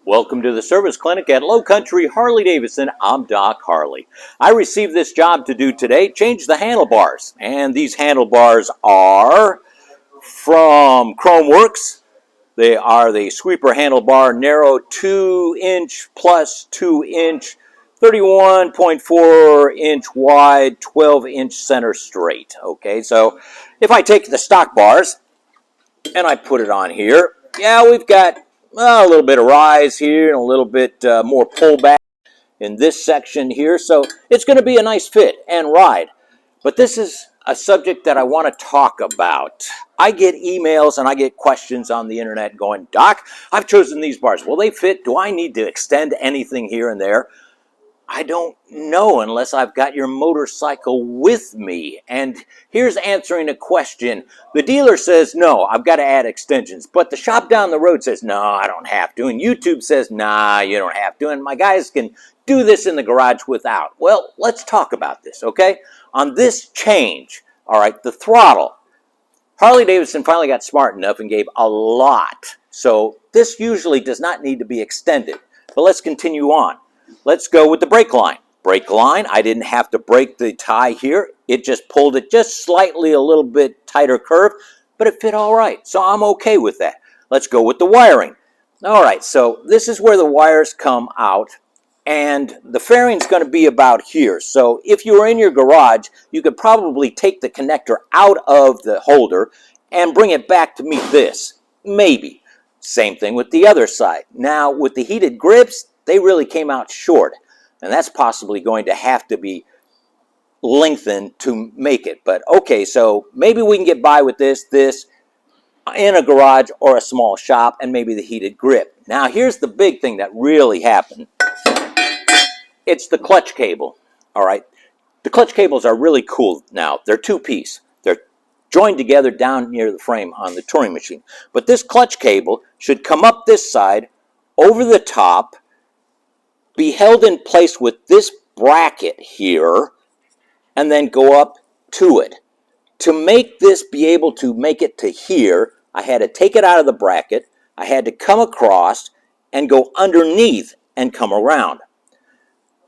Welcome to the service clinic at Low Country Harley-Davidson. I'm Doc Harley. I received this job to do today, change the handlebars. And these handlebars are from Chromeworks. They are the sweeper handlebar, narrow 2-inch plus 2-inch, 31.4-inch wide, 12-inch center straight. Okay, so if I take the stock bars and I put it on here, yeah, we've got a little bit of rise here and a little bit more pullback in this section here. So it's going to be a nice fit and ride. But this is a subject that I want to talk about. I get emails and I get questions on the internet going, Doc, I've chosen these bars. Will they fit? Do I need to extend anything here and there? I don't know unless I've got your motorcycle with me. And here's answering a question. The dealer says, no, I've got to add extensions. But the shop down the road says, no, I don't have to. And YouTube says, nah, you don't have to. And my guys can do this in the garage without. Well, let's talk about this, okay? On this change, all right, the throttle. Harley-Davidson finally got smart enough and gave a lot. So this usually does not need to be extended. But let's continue on. Let's go with the brake line. Brake line, I didn't have to brake the tie here. It just pulled it just slightly a little bit tighter curve, but it fit all right. So I'm okay with that. Let's go with the wiring. All right, so this is where the wires come out, and the fairing's going to be about here. So if you were in your garage, you could probably take the connector out of the holder and bring it back to meet this. Maybe. Same thing with the other side. Now, with the heated grips, they really came out short, and that's possibly going to have to be lengthened to make it. But okay, so maybe we can get by with this in a garage or a small shop, and maybe the heated grip. Now here's the big thing that really happened. It's the clutch cable. All right, the clutch cables are really cool now. They're two-piece. They're joined together down near the frame on the touring machine. But this clutch cable should come up this side, over the top, be held in place with this bracket here, and then go up to it. To make this be able to make it to here, I had to take it out of the bracket, I had to come across and go underneath and come around.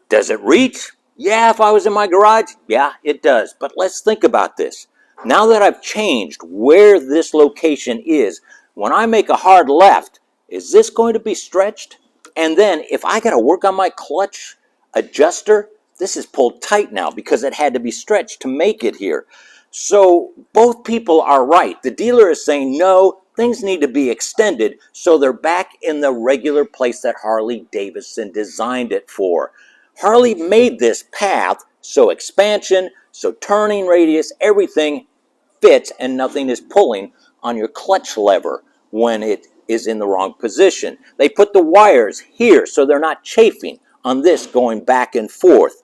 Does it reach? Yeah, if I was in my garage, yeah, it does. But let's think about this. Now that I've changed where this location is, when I make a hard left, is this going to be stretched? And then if I got to work on my clutch adjuster, this is pulled tight now because it had to be stretched to make it here. So both people are right. The dealer is saying, no, things need to be extended so they're back in the regular place that Harley-Davidson designed it for. Harley made this path so expansion, so turning radius, everything fits and nothing is pulling on your clutch lever when it is in the wrong position. They put the wires here so they're not chafing on this going back and forth.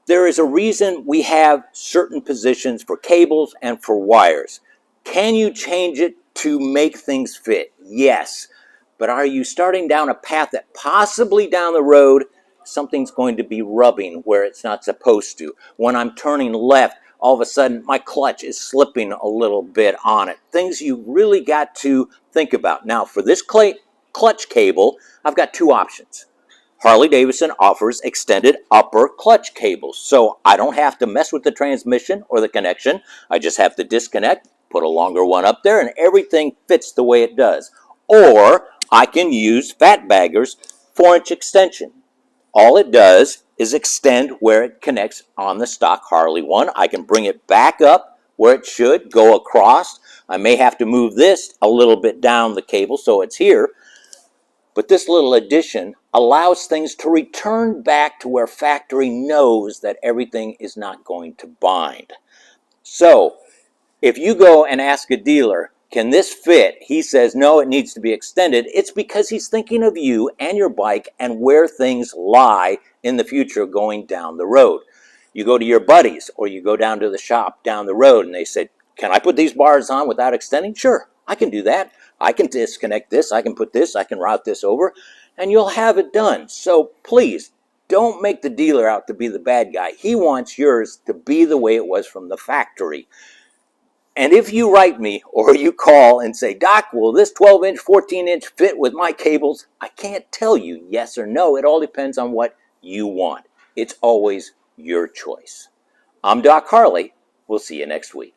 There is a reason we have certain positions for cables and for wires. Can you change it to make things fit? Yes. But are you starting down a path that possibly down the road something's going to be rubbing where it's not supposed to? When I'm turning left, all of a sudden my clutch is slipping a little bit on it. Things you really got to think about. Now for this clutch cable, I've got two options. Harley-Davidson offers extended upper clutch cables, so I don't have to mess with the transmission or the connection. I just have to disconnect, put a longer one up there, and everything fits the way it does. Or I can use Fatbagger's 4-inch extension. All it does is extend where it connects on the stock Harley one. I can bring it back up where it should, go across. I may have to move this a little bit down the cable so it's here. But this little addition allows things to return back to where factory knows that everything is not going to bind. So if you go and ask a dealer, can this fit? He says, no, it needs to be extended. It's because he's thinking of you and your bike and where things lie in the future going down the road. You go to your buddies or you go down to the shop down the road and they say, can I put these bars on without extending? Sure, I can do that. I can disconnect this, I can put this, I can route this over, and you'll have it done. So please, don't make the dealer out to be the bad guy. He wants yours to be the way it was from the factory. And if you write me or you call and say, Doc, will this 12-inch, 14-inch fit with my cables? I can't tell you yes or no. It all depends on what you want. It's always your choice. I'm Doc Harley. We'll see you next week.